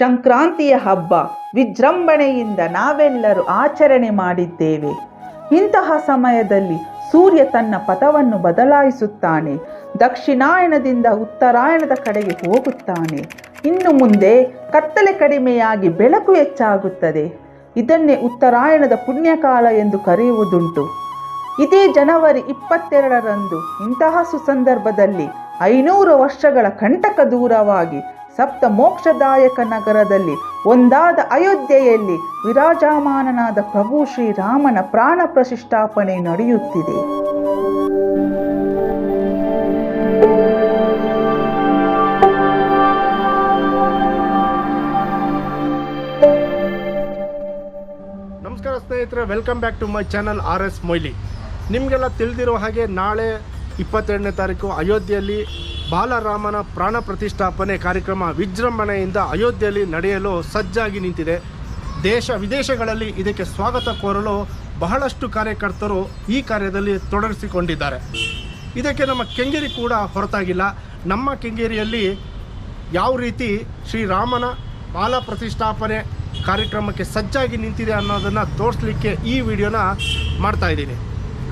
ಸಂಕ್ರಾಂತಿಯ ಹಬ್ಬ ವಿಜೃಂಭಣೆಯಿಂದ ನಾವೆಲ್ಲರೂ ಆಚರಣೆ ಮಾಡಿದ್ದೇವೆ. ಇಂತಹ ಸಮಯದಲ್ಲಿ ಸೂರ್ಯ ತನ್ನ ಪಥವನ್ನು ಬದಲಾಯಿಸುತ್ತಾನೆ. ದಕ್ಷಿಣಾಯನದಿಂದ ಉತ್ತರಾಯಣದ ಕಡೆಗೆ ಹೋಗುತ್ತಾನೆ. ಇನ್ನು ಮುಂದೆ ಕತ್ತಲೆ ಕಡಿಮೆಯಾಗಿ ಬೆಳಕು ಹೆಚ್ಚಾಗುತ್ತದೆ. ಇದನ್ನೇ ಉತ್ತರಾಯಣದ ಪುಣ್ಯಕಾಲ ಎಂದು ಕರೆಯುವುದುಂಟು. ಇದೇ ಜನವರಿ 22ರಂದು ಇಂತಹ ಸುಸಂದರ್ಭದಲ್ಲಿ 500 ವರ್ಷಗಳ ಕಂಟಕ ದೂರವಾಗಿ ಸಪ್ತ ಮೋಕ್ಷದಾಯಕ ನಗರದಲ್ಲಿ ಒಂದಾದ ಅಯೋಧ್ಯೆಯಲ್ಲಿ ವಿರಾಜಮಾನನಾದ ಪ್ರಭು ಶ್ರೀರಾಮನ ಪ್ರಾಣ ಪ್ರತಿಷ್ಠಾಪನೆ ನಡೆಯುತ್ತಿದೆ. ನಮಸ್ಕಾರ ಸ್ನೇಹಿತರೆ, welcome back to my channel RS Moily. ನಿಮಗೆಲ್ಲ ತಿಳಿದಿರೋ ಹಾಗೆ ನಾಳೆ 22ನೇ ತಾರೀಕು ಅಯೋಧ್ಯೆಯಲ್ಲಿ ಬಾಲರಾಮನ ಪ್ರಾಣ ಪ್ರತಿಷ್ಠಾಪನೆ ಕಾರ್ಯಕ್ರಮ ವಿಜೃಂಭಣೆಯಿಂದ ಅಯೋಧ್ಯೆಯಲ್ಲಿ ನಡೆಯಲು ಸಜ್ಜಾಗಿ ನಿಂತಿದೆ. ದೇಶ ವಿದೇಶಗಳಲ್ಲಿ ಇದಕ್ಕೆ ಸ್ವಾಗತ ಕೋರಲು ಬಹಳಷ್ಟು ಕಾರ್ಯಕರ್ತರು ಈ ಕಾರ್ಯದಲ್ಲಿ ತೊಡಗಿಸಿಕೊಂಡಿದ್ದಾರೆ. ಇದಕ್ಕೆ ನಮ್ಮ ಕೆಂಗೇರಿ ಕೂಡ ಹೊರತಾಗಿಲ್ಲ. ನಮ್ಮ ಕೆಂಗೇರಿಯಲ್ಲಿ ಯಾವ ರೀತಿ ಶ್ರೀರಾಮನ ಬಾಲ ಪ್ರತಿಷ್ಠಾಪನೆ ಕಾರ್ಯಕ್ರಮಕ್ಕೆ ಸಜ್ಜಾಗಿ ನಿಂತಿದೆ ಅನ್ನೋದನ್ನು ತೋರಿಸಲಿಕ್ಕೆ ಈ ವಿಡಿಯೋನ ಮಾಡ್ತಾಯಿದ್ದೀನಿ.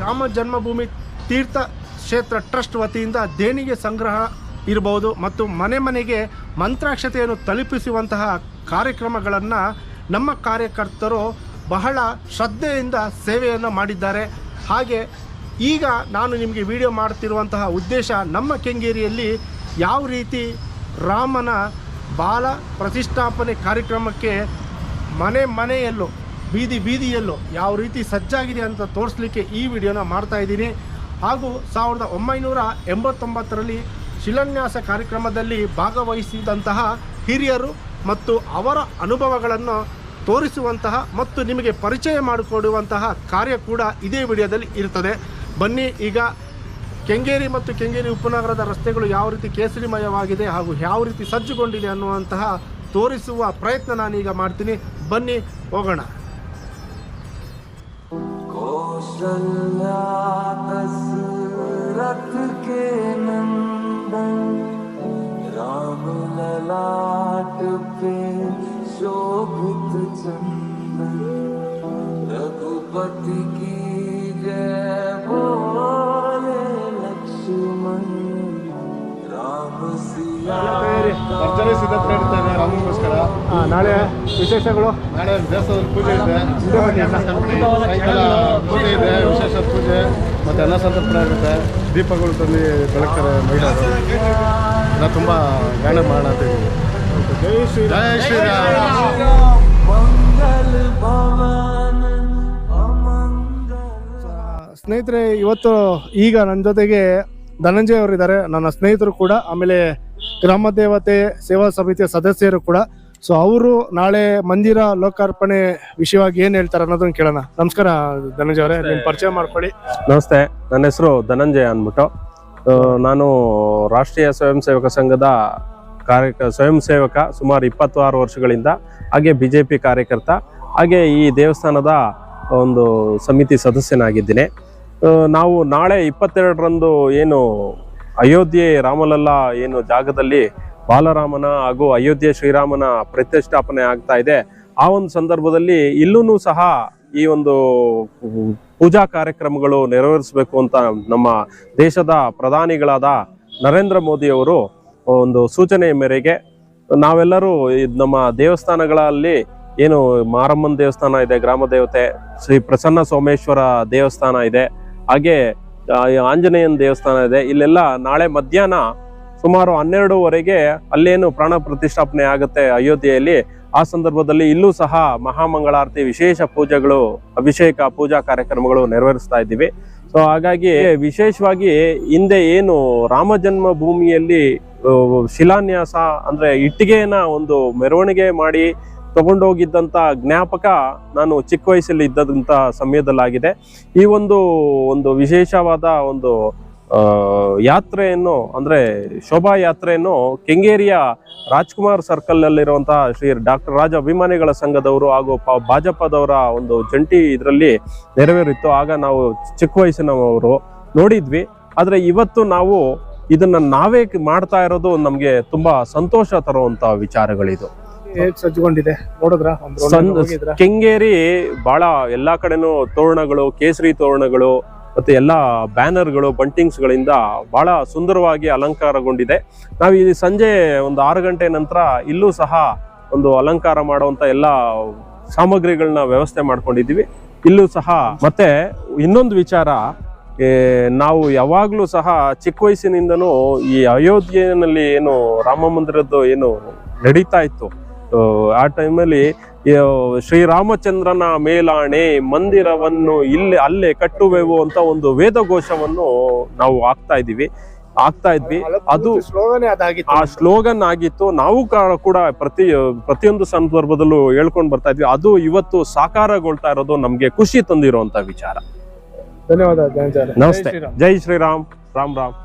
ರಾಮ ಜನ್ಮಭೂಮಿ ತೀರ್ಥ ಕ್ಷೇತ್ರ ಟ್ರಸ್ಟ್ ವತಿಯಿಂದ ದೇಣಿಗೆ ಸಂಗ್ರಹ ಇರಬಹುದು ಮತ್ತು ಮನೆ ಮನೆಗೆ ಮಂತ್ರಾಕ್ಷತೆಯನ್ನು ತಲುಪಿಸುವಂತಹ ಕಾರ್ಯಕ್ರಮಗಳನ್ನು ನಮ್ಮ ಕಾರ್ಯಕರ್ತರು ಬಹಳ ಶ್ರದ್ಧೆಯಿಂದ ಸೇವೆಯನ್ನು ಮಾಡಿದ್ದಾರೆ. ಹಾಗೆ ಈಗ ನಾನು ನಿಮಗೆ ವಿಡಿಯೋ ಮಾಡ್ತಿರುವಂತಹ ಉದ್ದೇಶ ನಮ್ಮ ಕೆಂಗೇರಿಯಲ್ಲಿ ಯಾವ ರೀತಿ ರಾಮನ ಬಾಲ ಪ್ರತಿಷ್ಠಾಪನೆ ಕಾರ್ಯಕ್ರಮಕ್ಕೆ ಮನೆ ಮನೆಯಲ್ಲೂ ಬೀದಿ ಬೀದಿಯಲ್ಲೂ ಯಾವ ರೀತಿ ಸಜ್ಜಾಗಿದೆ ಅಂತ ತೋರಿಸಲಿಕ್ಕೆ ಈ ವಿಡಿಯೋನ ಮಾಡ್ತಾಯಿದ್ದೀನಿ. ಹಾಗೂ 1989ರಲ್ಲಿ ಶಿಲಾನ್ಯಾಸ ಕಾರ್ಯಕ್ರಮದಲ್ಲಿ ಭಾಗವಹಿಸಿದಂತಹ ಹಿರಿಯರು ಮತ್ತು ಅವರ ಅನುಭವಗಳನ್ನು ತೋರಿಸುವಂತಹ ಮತ್ತು ನಿಮಗೆ ಪರಿಚಯ ಮಾಡಿಕೊಡುವಂತಹ ಕಾರ್ಯ ಕೂಡ ಇದೇ ವಿಡಿಯೋದಲ್ಲಿ ಇರ್ತದೆ. ಬನ್ನಿ, ಈಗ ಕೆಂಗೇರಿ ಮತ್ತು ಕೆಂಗೇರಿ ಉಪನಗರದ ರಸ್ತೆಗಳು ಯಾವ ರೀತಿ ಕೇಸರಿಮಯವಾಗಿದೆ ಹಾಗೂ ಯಾವ ರೀತಿ ಸಜ್ಜುಗೊಂಡಿದೆ ಅನ್ನುವಂತಹ ತೋರಿಸುವ ಪ್ರಯತ್ನ ನಾನೀಗ ಮಾಡ್ತೀನಿ. ಬನ್ನಿ ಹೋಗೋಣ. रथ के नंदन राम ललाट पे शोभित चंदन रघुपति की जय बोले लक्ष्मण राम सिया. ಭರ್ಜರಿ ಸಿದ್ಧತೆ ನಡೀತಾ ಇದೆ ರಾಮನಿಗೋಸ್ಕರ. ನಾಳೆ ವಿಶೇಷಗಳು, ನಾಳೆ ದೇವಸ್ಥಾನದಲ್ಲಿ ಪೂಜೆ ಇದೆ, ಸಾಯಂಕಾಲ ಪೂಜೆ ಇದೆ, ವಿಶೇಷ ಪೂಜೆ ಮತ್ತು ಅನ್ನ ಸಂತರ್ಪಣೆ ಇರುತ್ತೆ. ದೀಪಗಳು ತಂದು ಬೆಳಗ್ತಾರೆ ಮಹಿಳೆಯರು. ನಾವು ತುಂಬ ಗಾನ ಮಾಡೋಣ ಅಂತ ಇದ್ದೀವಿ. ಜೈ ಶ್ರೀರಾಮ್, ಜೈ ಶ್ರೀರಾಮ್. ಸ್ನೇಹಿತರೆ, ಇವತ್ತು ಈಗ ನನ್ನ ಜೊತೆಗೆ ಧನಂಜಯ ಅವರಿದ್ದಾರೆ, ನನ್ನ ಸ್ನೇಹಿತರು ಕೂಡ, ಆಮೇಲೆ ಗ್ರಾಮ ದೇವತೆ ಸೇವಾ ಸಮಿತಿಯ ಸದಸ್ಯರು ಕೂಡ. ಸೊ ಅವರು ನಾಳೆ ಮಂದಿರ ಲೋಕಾರ್ಪಣೆ ವಿಷಯವಾಗಿ ಏನು ಹೇಳ್ತಾರೆ ಅನ್ನೋದನ್ನ ಕೇಳೋಣ. ನಮಸ್ಕಾರ ಧನಂಜಯ ಅವರೇ, ನಿಮ್ಮ ಪರಿಚಯ ಮಾಡ್ಕೊಳ್ಳಿ. ನಮಸ್ತೆ, ನನ್ನ ಹೆಸರು ಧನಂಜಯ ಅಂದ್ಬಿಟ್ಟು. ನಾನು ರಾಷ್ಟ್ರೀಯ ಸ್ವಯಂ ಸೇವಕ ಸಂಘದ ಸ್ವಯಂ ಸೇವಕ ಸುಮಾರು 26 ವರ್ಷಗಳಿಂದ, ಹಾಗೆ BJP ಕಾರ್ಯಕರ್ತ, ಹಾಗೆ ಈ ದೇವಸ್ಥಾನದ ಒಂದು ಸಮಿತಿ ಸದಸ್ಯನಾಗಿದ್ದೀನಿ. ನಾವು ನಾಳೆ 22ರಂದು ಏನು ಅಯೋಧ್ಯೆ ರಾಮಲಲ್ಲಾ ಏನು ಜಾಗದಲ್ಲಿ ಬಾಲರಾಮನ ಹಾಗೂ ಅಯೋಧ್ಯೆ ಶ್ರೀರಾಮನ ಪ್ರತಿಷ್ಠಾಪನೆ ಆಗ್ತಾ ಇದೆ, ಆ ಒಂದು ಸಂದರ್ಭದಲ್ಲಿ ಇಲ್ಲೂ ಸಹ ಈ ಒಂದು ಪೂಜಾ ಕಾರ್ಯಕ್ರಮಗಳು ನೆರವೇರಿಸಬೇಕು ಅಂತ ನಮ್ಮ ದೇಶದ ಪ್ರಧಾನಿಗಳಾದ ನರೇಂದ್ರ ಮೋದಿಯವರು ಒಂದು ಸೂಚನೆಯ ಮೇರೆಗೆ ನಾವೆಲ್ಲರೂ ನಮ್ಮ ದೇವಸ್ಥಾನಗಳಲ್ಲಿ ಏನು ಮಾರಮ್ಮನ ದೇವಸ್ಥಾನ ಇದೆ, ಗ್ರಾಮ ದೇವತೆ ಶ್ರೀ ಪ್ರಸನ್ನ ಸೋಮೇಶ್ವರ ದೇವಸ್ಥಾನ ಇದೆ, ಹಾಗೆ ಆಂಜನೇಯನ ದೇವಸ್ಥಾನ ಇದೆ. ಇಲ್ಲೆಲ್ಲ ನಾಳೆ ಮಧ್ಯಾಹ್ನ ಸುಮಾರು 12:15 ಅಲ್ಲೇನು ಪ್ರಾಣ ಪ್ರತಿಷ್ಠಾಪನೆ ಆಗುತ್ತೆ ಅಯೋಧ್ಯೆಯಲ್ಲಿ. ಆ ಸಂದರ್ಭದಲ್ಲಿ ಇಲ್ಲೂ ಸಹ ಮಹಾಮಂಗಳಾರತಿ, ವಿಶೇಷ ಪೂಜೆಗಳು, ಅಭಿಷೇಕ ಪೂಜಾ ಕಾರ್ಯಕ್ರಮಗಳು ನೆರವೇರಿಸ್ತಾ ಇದ್ದೀವಿ. ಸೊ ಹಾಗಾಗಿ ವಿಶೇಷವಾಗಿ ಹಿಂದೆ ಏನು ರಾಮ ಜನ್ಮ ಭೂಮಿಯಲ್ಲಿ ಶಿಲಾನ್ಯಾಸ ಅಂದ್ರೆ ಇಟ್ಟಿಗೆಯನ್ನ ಒಂದು ಮೆರವಣಿಗೆ ಮಾಡಿ ತಗೊಂಡೋಗಿದ್ದಂಥ ಜ್ಞಾಪಕ ನಾನು ಚಿಕ್ಕ ವಯಸ್ಸಲ್ಲಿ ಇದ್ದಂಥ ಸಮಯದಲ್ಲಾಗಿದೆ. ಈ ಒಂದು ವಿಶೇಷವಾದ ಒಂದು ಯಾತ್ರೆಯನ್ನು ಅಂದ್ರೆ ಶೋಭಾ ಯಾತ್ರೆಯನ್ನು ಕೆಂಗೇರಿಯ ರಾಜ್ಕುಮಾರ್ ಸರ್ಕಲ್ ನಲ್ಲಿರುವಂತಹ ಶ್ರೀ ಡಾಕ್ಟರ್ ರಾಜ ಅಭಿಮಾನಿಗಳ ಸಂಘದವರು ಹಾಗೂ ಭಾಜಪದವರ ಒಂದು ಜಂಟಿ ಇದರಲ್ಲಿ ನೆರವೇರಿತ್ತು. ಆಗ ನಾವು ಚಿಕ್ಕ ವಯಸ್ಸಿನವರು ನೋಡಿದ್ವಿ. ಆದ್ರೆ ಇವತ್ತು ನಾವು ಇದನ್ನ ನಾವೇ ಮಾಡ್ತಾ ಇರೋದು ನಮಗೆ ತುಂಬಾ ಸಂತೋಷ ತರುವಂತ ವಿಚಾರಗಳಿದು. ಹೇಗ್ ಸಜ್ಜುಗೊಂಡಿದೆ ನೋಡಿದ್ರ ಕೆಂಗೇರಿ ಬಹಳ ಎಲ್ಲಾ ಕಡೆನೂ ತೋರಣಗಳು, ಕೇಸರಿ ತೋರಣಗಳು ಮತ್ತೆ ಎಲ್ಲಾ ಬ್ಯಾನರ್ಗಳು, ಬಂಟಿಂಗ್ಸ್ ಗಳಿಂದ ಬಹಳ ಸುಂದರವಾಗಿ ಅಲಂಕಾರಗೊಂಡಿದೆ. ನಾವು ಈ ಸಂಜೆ ಒಂದು 6 ಗಂಟೆ ನಂತರ ಇಲ್ಲೂ ಸಹ ಒಂದು ಅಲಂಕಾರ ಮಾಡುವಂತ ಎಲ್ಲಾ ಸಾಮಗ್ರಿಗಳನ್ನ ವ್ಯವಸ್ಥೆ ಮಾಡ್ಕೊಂಡಿದೀವಿ. ಇಲ್ಲೂ ಸಹ ಮತ್ತೆ ಇನ್ನೊಂದು ವಿಚಾರ, ನಾವು ಯಾವಾಗ್ಲೂ ಸಹ ಚಿಕ್ಕ ವಯಸ್ಸಿನಿಂದನೂ ಈ ಅಯೋಧ್ಯೆಯಲ್ಲಿ ಏನು ರಾಮ ಮಂದಿರದ್ದು ಏನು ನಡೀತಾ ಇತ್ತು, ಆ ಟೈಮಲ್ಲಿ ಶ್ರೀರಾಮಚಂದ್ರನ ಮೇಲಾಣೆ ಮಂದಿರವನ್ನು ಅಲ್ಲೇ ಕಟ್ಟುವೆವು ಅಂತ ಒಂದು ವೇದಘೋಷವನ್ನು ನಾವು ಆಗ್ತಾ ಇದ್ವಿ. ಅದು ಆ ಸ್ಲೋಗನ್ ಆಗಿತ್ತು. ನಾವು ಕೂಡ ಪ್ರತಿಯೊಂದು ಸಂದರ್ಭದಲ್ಲೂ ಹೇಳ್ಕೊಂಡು ಬರ್ತಾ ಇದ್ವಿ. ಅದು ಇವತ್ತು ಸಾಕಾರಗೊಳ್ತಾ ಇರೋದು ನಮ್ಗೆ ಖುಷಿ ತಂದಿರುವಂತ ವಿಚಾರ. ಧನ್ಯವಾದ. ನಮಸ್ತೆ. ಜೈ ಶ್ರೀರಾಮ್. ರಾಮ್ ರಾಮ್.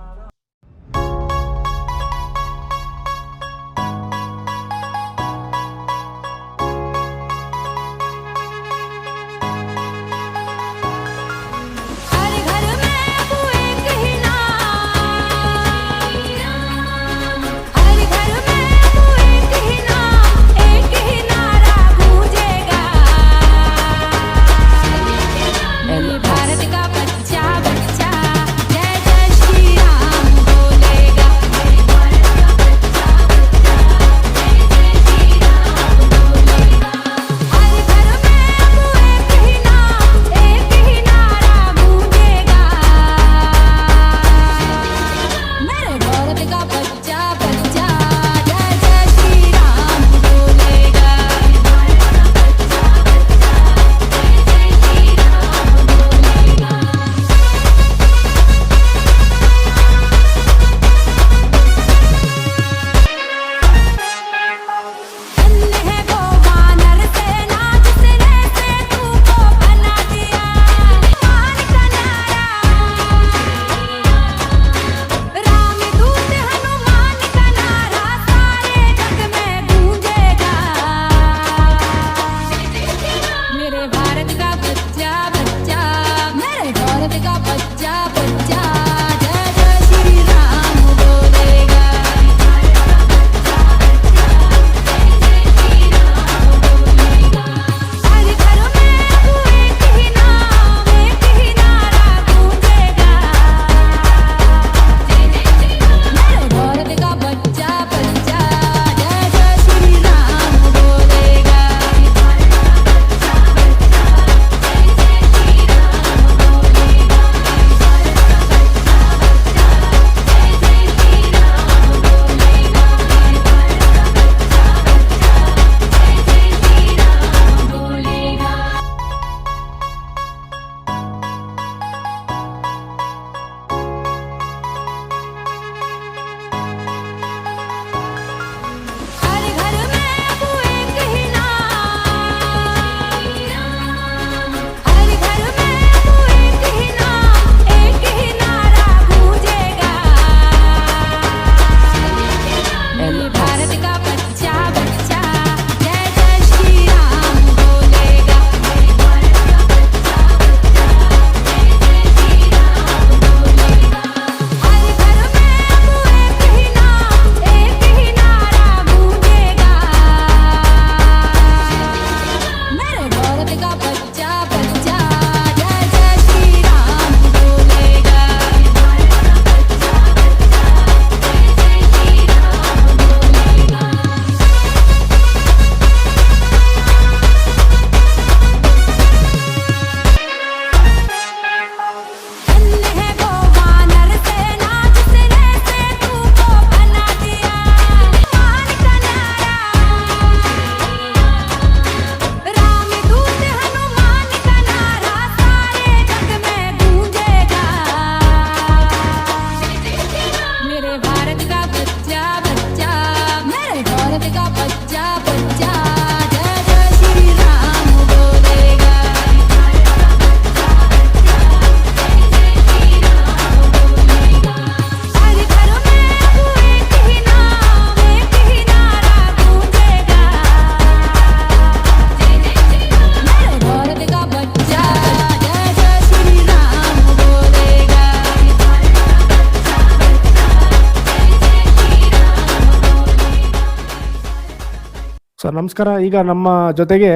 ಸರ್ ನಮಸ್ಕಾರ. ಈಗ ನಮ್ಮ ಜೊತೆಗೆ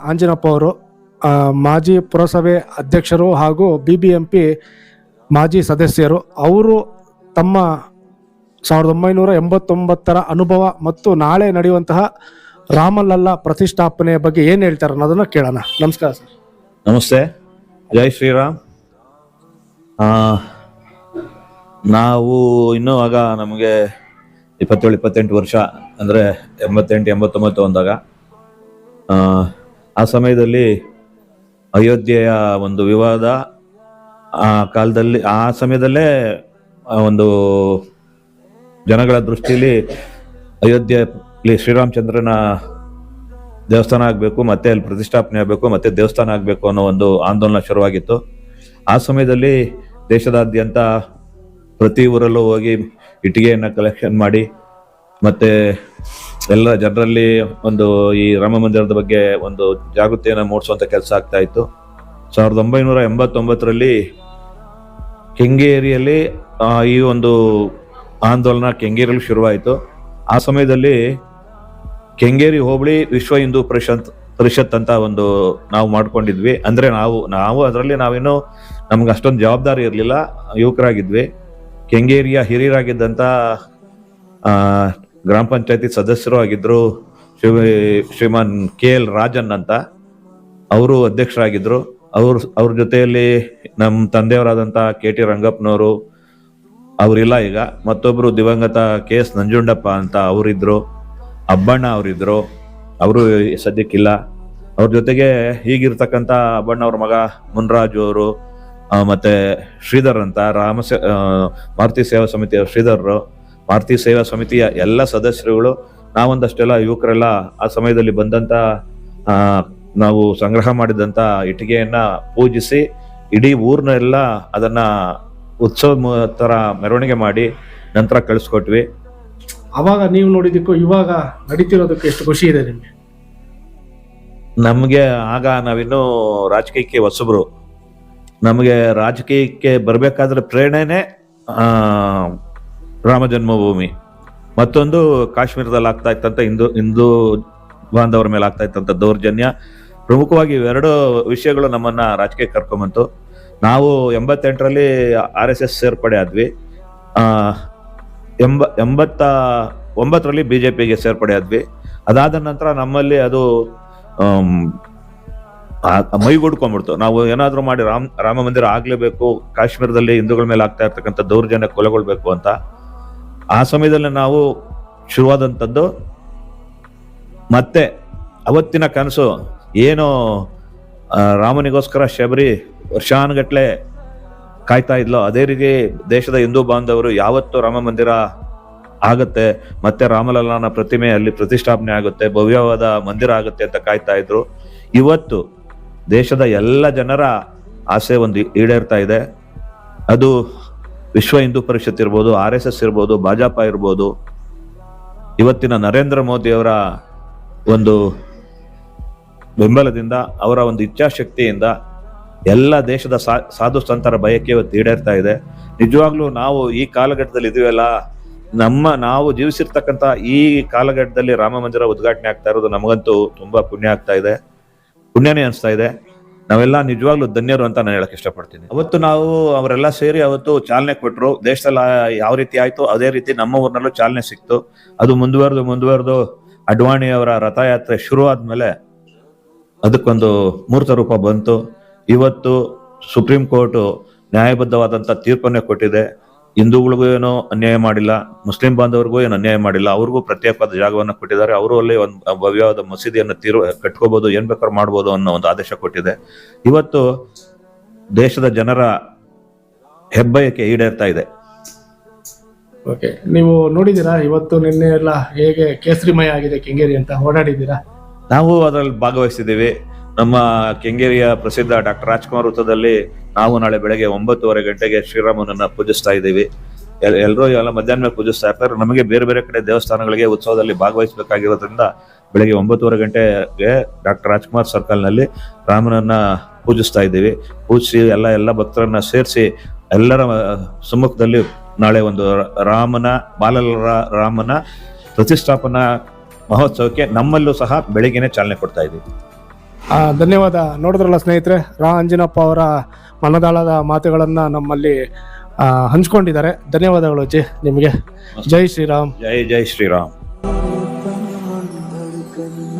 ಆಂಜನಪ್ಪ ಅವರು ಮಾಜಿ ಪುರಸಭೆ ಅಧ್ಯಕ್ಷರು ಹಾಗೂ BBMP ಮಾಜಿ ಸದಸ್ಯರು. ಅವರು ತಮ್ಮ 1989ರ ಅನುಭವ ಮತ್ತು ನಾಳೆ ನಡೆಯುವಂತಹ ರಾಮಲಲ್ಲಾ ಪ್ರತಿಷ್ಠಾಪನೆಯ ಬಗ್ಗೆ ಏನು ಹೇಳ್ತಾರೆ ಅನ್ನೋದನ್ನ ಕೇಳೋಣ. ನಮಸ್ಕಾರ ಸರ್. ನಮಸ್ತೆ, ಜೈ ಶ್ರೀರಾಮ್. ನಾವು ಇನ್ನೂ ಆಗ ನಮಗೆ 27-28 ವರ್ಷ, ಅಂದರೆ 88-89 ಅಂದಾಗ ಆ ಸಮಯದಲ್ಲಿ ಅಯೋಧ್ಯೆಯ ಒಂದು ವಿವಾದ, ಆ ಕಾಲದಲ್ಲಿ ಆ ಸಮಯದಲ್ಲೇ ಒಂದು ಜನಗಳ ದೃಷ್ಟಿಯಲ್ಲಿ ಅಯೋಧ್ಯೆಯಲ್ಲಿ ಶ್ರೀರಾಮಚಂದ್ರನ ದೇವಸ್ಥಾನ ಆಗಬೇಕು, ಮತ್ತೆ ಅಲ್ಲಿ ಪ್ರತಿಷ್ಠಾಪನೆ ಆಗಬೇಕು, ಮತ್ತೆ ದೇವಸ್ಥಾನ ಆಗಬೇಕು ಅನ್ನೋ ಒಂದು ಆಂದೋಲನ ಶುರುವಾಗಿತ್ತು. ಆ ಸಮಯದಲ್ಲಿ ದೇಶದಾದ್ಯಂತ ಪ್ರತಿ ಊರಲ್ಲೂ ಹೋಗಿ ಇಟ್ಟಿಗೆಯನ್ನು ಕಲೆಕ್ಷನ್ ಮಾಡಿ ಮತ್ತೆ ಎಲ್ಲ ಜನರಲ್ಲಿ ಒಂದು ಈ ರಾಮ ಮಂದಿರದ ಬಗ್ಗೆ ಒಂದು ಜಾಗೃತಿಯನ್ನು ಮೂಡಿಸುವಂತ ಕೆಲಸ ಆಗ್ತಾ ಇತ್ತು. 1989ರಲ್ಲಿ ಕೆಂಗೇರಿಯಲ್ಲಿ ಈ ಒಂದು ಆಂದೋಲನ ಕೆಂಗೇರಿಯಲ್ಲಿ ಶುರುವಾಯಿತು. ಆ ಸಮಯದಲ್ಲಿ ಕೆಂಗೇರಿ ಹೋಬಳಿ ವಿಶ್ವ ಹಿಂದೂ ಪರಿಷತ್ ಅಂತ ಒಂದು ನಾವು ಮಾಡ್ಕೊಂಡಿದ್ವಿ. ಅಂದ್ರೆ ನಾವು ಅದರಲ್ಲಿ ನಾವೇನು ನಮ್ಗೆ ಅಷ್ಟೊಂದು ಜವಾಬ್ದಾರಿ ಇರಲಿಲ್ಲ, ಯುವಕರಾಗಿದ್ವಿ. ಕೆಂಗೇರಿಯ ಹಿರಿಯರಾಗಿದ್ದಂತ ಗ್ರಾಮ ಪಂಚಾಯತಿ ಸದಸ್ಯರು ಆಗಿದ್ರು ಶ್ರೀಮಾನ್ KL ರಾಜನ್ ಅಂತ, ಅವರು ಅಧ್ಯಕ್ಷರಾಗಿದ್ರು. ಅವ್ರ ಜೊತೆಯಲ್ಲಿ ನಮ್ಮ ತಂದೆಯವರಾದಂತ KT ರಂಗಪ್ಪನವರು ಅವರಿಲ್ಲ ಈಗ, ಮತ್ತೊಬ್ರು ದಿವಂಗತ KS ನಂಜುಂಡಪ್ಪ ಅಂತ ಅವರಿದ್ರು, ಅಬ್ಬಣ್ಣ ಅವರಿದ್ರು, ಅವರು ಸದ್ಯಕ್ಕಿಲ್ಲ. ಅವ್ರ ಜೊತೆಗೆ ಹೀಗಿರ್ತಕ್ಕಂಥ ಅಬ್ಬಣ್ಣ ಅವ್ರ ಮಗ ಮುನ್ರಾಜು ಅವರು, ಮತ್ತೆ ಶ್ರೀಧರ್ ಅಂತ ಮಾರುತಿ ಸೇವಾ ಸಮಿತಿಯ ಶ್ರೀಧರ್ರು, ಮಾರುತಿ ಸೇವಾ ಸಮಿತಿಯ ಎಲ್ಲ ಸದಸ್ಯರುಗಳು, ನಾವೊಂದಷ್ಟೆಲ್ಲ ಯುವಕರೆಲ್ಲ ಆ ಸಮಯದಲ್ಲಿ ಬಂದಂತ ನಾವು ಸಂಗ್ರಹ ಮಾಡಿದಂತ ಇಟ್ಟಿಗೆಯನ್ನ ಪೂಜಿಸಿ ಇಡೀ ಊರ್ನೆಲ್ಲ ಅದನ್ನ ಉತ್ಸವ ತರ ಮೆರವಣಿಗೆ ಮಾಡಿ ನಂತರ ಕಳಿಸ್ಕೊಟ್ವಿ. ಅವಾಗ ನೀವು ನೋಡಿದ್ದಕ್ಕೂ ಇವಾಗ ನಡೀತಿರೋದಕ್ಕೆ ಎಷ್ಟು ಖುಷಿ ಇದೆ ನಿಮ್ಗೆ? ನಮ್ಗೆ ಆಗ ನಾವಿನ್ನೂ ರಾಜಕೀಯಕ್ಕೆ ಹೊಸಬ್ರು. ನಮಗೆ ರಾಜಕೀಯಕ್ಕೆ ಬರ್ಬೇಕಾದ್ರೆ ಪ್ರೇರಣೆನೆ ರಾಮ ಜನ್ಮಭೂಮಿ, ಮತ್ತೊಂದು ಕಾಶ್ಮೀರದಲ್ಲಿ ಆಗ್ತಾ ಇತ್ತಂತ ಹಿಂದೂ ಬಾಂಧವರ ಮೇಲೆ ಆಗ್ತಾ ಇತ್ತಂತ ದೌರ್ಜನ್ಯ. ಪ್ರಮುಖವಾಗಿ ಇವೆರಡು ವಿಷಯಗಳು ನಮ್ಮನ್ನ ರಾಜಕೀಯಕ್ಕೆ ಕರ್ಕೊಂಬಂತು. ನಾವು 88ರಲ್ಲಿ RSS ಸೇರ್ಪಡೆ ಆದ್ವಿ. 89ರಲ್ಲಿ BJPಗೆ ಸೇರ್ಪಡೆ ಆದ್ವಿ. ಅದಾದ ನಂತರ ನಮ್ಮಲ್ಲಿ ಅದು ಮೈಗೂಡ್ಕೊಂಡ್ಬಿಡ್ತು. ನಾವು ಏನಾದ್ರೂ ಮಾಡಿ ರಾಮ ಮಂದಿರ ಆಗ್ಲೇಬೇಕು, ಕಾಶ್ಮೀರದಲ್ಲಿ ಹಿಂದೂಗಳ ಮೇಲೆ ಆಗ್ತಾ ಇರ್ತಕ್ಕಂಥ ದೌರ್ಜನ್ಯ ಕೊಲೆಗೊಳ್ಬೇಕು ಅಂತ. ಆ ಸಮಯದಲ್ಲಿ ನಾವು ಶುರುವಾದಂಥದ್ದು. ಮತ್ತೆ ಅವತ್ತಿನ ಕನಸು ಏನು ರಾಮನಿಗೋಸ್ಕರ ಶಬರಿ ವರ್ಷಾನುಗಟ್ಲೆ ಕಾಯ್ತಾ ಇದ್ಲೋ, ಅದೇ ರೀತಿ ದೇಶದ ಹಿಂದೂ ಬಾಂಧವರು ಯಾವತ್ತು ರಾಮ ಮಂದಿರ ಆಗತ್ತೆ, ಮತ್ತೆ ರಾಮಲಲ್ಲಾನ ಪ್ರತಿಮೆ ಅಲ್ಲಿ ಪ್ರತಿಷ್ಠಾಪನೆ ಆಗುತ್ತೆ, ಭವ್ಯವಾದ ಮಂದಿರ ಆಗುತ್ತೆ ಅಂತ ಕಾಯ್ತಾ ಇದ್ರು. ಇವತ್ತು ದೇಶದ ಎಲ್ಲ ಜನರ ಆಸೆ ಒಂದು ಈಡೇರ್ತಾ ಇದೆ. ಅದು ವಿಶ್ವ ಹಿಂದೂ ಪರಿಷತ್ ಇರ್ಬೋದು, RSS ಇರ್ಬೋದು, ಭಾಜಪ ಇರ್ಬೋದು, ಇವತ್ತಿನ ನರೇಂದ್ರ ಮೋದಿ ಅವರ ಒಂದು ಬೆಂಬಲದಿಂದ, ಅವರ ಒಂದು ಇಚ್ಛಾಶಕ್ತಿಯಿಂದ ಎಲ್ಲ ದೇಶದ ಸಾಧು ಸಂತರ ಬಯಕೆ ಇವತ್ತು ಈಡೇರ್ತಾ ಇದೆ. ನಿಜವಾಗ್ಲೂ ನಾವು ಈ ಕಾಲಘಟ್ಟದಲ್ಲಿ ಇದೀವಲ್ಲ, ನಾವು ಜೀವಿಸಿರ್ತಕ್ಕಂಥ ಈ ಕಾಲಘಟ್ಟದಲ್ಲಿ ರಾಮ ಮಂದಿರ ಉದ್ಘಾಟನೆ ಆಗ್ತಾ ಇರೋದು ನಮಗಂತೂ ತುಂಬಾ ಪುಣ್ಯ ಆಗ್ತಾ ಇದೆ, ಪುಣ್ಯನೇ ಅನಿಸ್ತಾ ಇದೆ. ನಾವೆಲ್ಲ ನಿಜವಾಗ್ಲೂ ಧನ್ಯರು ಅಂತ ನಾನು ಹೇಳಕ್ ಇಷ್ಟಪಡ್ತೀನಿ. ಅವತ್ತು ನಾವು ಅವರೆಲ್ಲ ಸೇರಿ ಅವತ್ತು ಚಾಲನೆ ಕೊಟ್ಟರು. ದೇಶದಲ್ಲಿ ಯಾವ ರೀತಿ ಆಯ್ತು ಅದೇ ರೀತಿ ನಮ್ಮ ಊರಿನಲ್ಲೂ ಚಾಲನೆ ಸಿಕ್ತು. ಅದು ಮುಂದುವರೆದು ಅಡ್ವಾಣಿ ಅವರ ರಥಯಾತ್ರೆ ಶುರು ಆದ್ಮೇಲೆ ಅದಕ್ಕೊಂದು ಮೂರ್ತ ರೂಪ ಬಂತು. ಇವತ್ತು ಸುಪ್ರೀಂ ಕೋರ್ಟ್ ನ್ಯಾಯಬದ್ಧವಾದಂತ ತೀರ್ಪನ್ನೇ ಕೊಟ್ಟಿದೆ. ಹಿಂದೂಗಳಿಗೂ ಏನೋ ಅನ್ಯಾಯ ಮಾಡಿಲ್ಲ, ಮುಸ್ಲಿಂ ಬಾಂಧವರಿಗೂ ಏನು ಅನ್ಯಾಯ ಮಾಡಿಲ್ಲ. ಅವ್ರಿಗೂ ಪ್ರತ್ಯೇಕವಾದ ಜಾಗವನ್ನು ಕೊಟ್ಟಿದ್ದಾರೆ. ಅವರು ಅಲ್ಲಿ ಒಂದು ಭವ್ಯವಾದ ಮಸೀದಿಯನ್ನು ಕಟ್ಕೋಬಹುದು, ಏನ್ ಬೇಕಾದ್ರೂ ಮಾಡ್ಬೋದು ಅನ್ನೋ ಒಂದು ಆದೇಶ ಕೊಟ್ಟಿದೆ. ಇವತ್ತು ದೇಶದ ಜನರ ಹೆಬ್ಬಯಕೆ ಈಡೇರ್ತಾ ಇದೆ. ಓಕೆ, ನೀವು ನೋಡಿದ್ದೀರಾ ಇವತ್ತು ನಿನ್ನೆ ಎಲ್ಲ ಹೇಗೆ ಕೇಸರಿಮಯ ಆಗಿದೆ ಕೆಂಗೇರಿ ಅಂತ? ಓಡಾಡಿದ್ದೀರಾ? ನಾವು ಅದರಲ್ಲಿ ಭಾಗವಹಿಸಿದ್ದೀವಿ. ನಮ್ಮ ಕೆಂಗೇರಿಯ ಪ್ರಸಿದ್ಧ ಡಾಕ್ಟರ್ ರಾಜ್ಕುಮಾರ್ ವೃತ್ತದಲ್ಲಿ ನಾವು ನಾಳೆ ಬೆಳಗ್ಗೆ 9:30 ಗಂಟೆಗೆ ಶ್ರೀರಾಮನನ್ನ ಪೂಜಿಸ್ತಾ ಇದ್ದೀವಿ. ಎಲ್ಲರೂ ಎಲ್ಲ ಮಧ್ಯಾಹ್ನ ಮೇಲೆ ಪೂಜಿಸ್ತಾ ಇರ್ತಾರೆ. ನಮಗೆ ಬೇರೆ ಬೇರೆ ಕಡೆ ದೇವಸ್ಥಾನಗಳಿಗೆ ಉತ್ಸವದಲ್ಲಿ ಭಾಗವಹಿಸಬೇಕಾಗಿರೋದ್ರಿಂದ ಬೆಳಗ್ಗೆ 9:30 ಗಂಟೆಗೆ ಡಾಕ್ಟರ್ ರಾಜ್ಕುಮಾರ್ ಸರ್ಕಲ್ ನಲ್ಲಿ ರಾಮನನ್ನ ಪೂಜಿಸ್ತಾ ಇದ್ದೀವಿ. ಪೂಜಿಸಿ ಎಲ್ಲ ಭಕ್ತರನ್ನ ಸೇರಿಸಿ ಎಲ್ಲರ ಸಮ್ಮುಖದಲ್ಲಿ ನಾಳೆ ಒಂದು ರಾಮನ ಪ್ರತಿಷ್ಠಾಪನಾ ಮಹೋತ್ಸವಕ್ಕೆ ನಮ್ಮಲ್ಲೂ ಸಹ ಬೆಳಿಗ್ಗೆನೆ ಚಾಲನೆ ಕೊಡ್ತಾ ಇದ್ದೀವಿ. ಧನ್ಯವಾದ. ನೋಡಿದ್ರಲ್ಲ ಸ್ನೇಹಿತರೆ, ರಾ ಅಂಜಿನಪ್ಪ ಅವರ ಮನದಾಳದ ಮಾತುಗಳನ್ನು ನಮ್ಮಲ್ಲಿ ಹಂಚ್ಕೊಂಡಿದ್ದಾರೆ. ಧನ್ಯವಾದಗಳು ಅಜ್ಜಿ ನಿಮಗೆ. ಜೈ ಶ್ರೀರಾಮ್. ಜೈ ಜೈ ಶ್ರೀರಾಮ್. धड़कन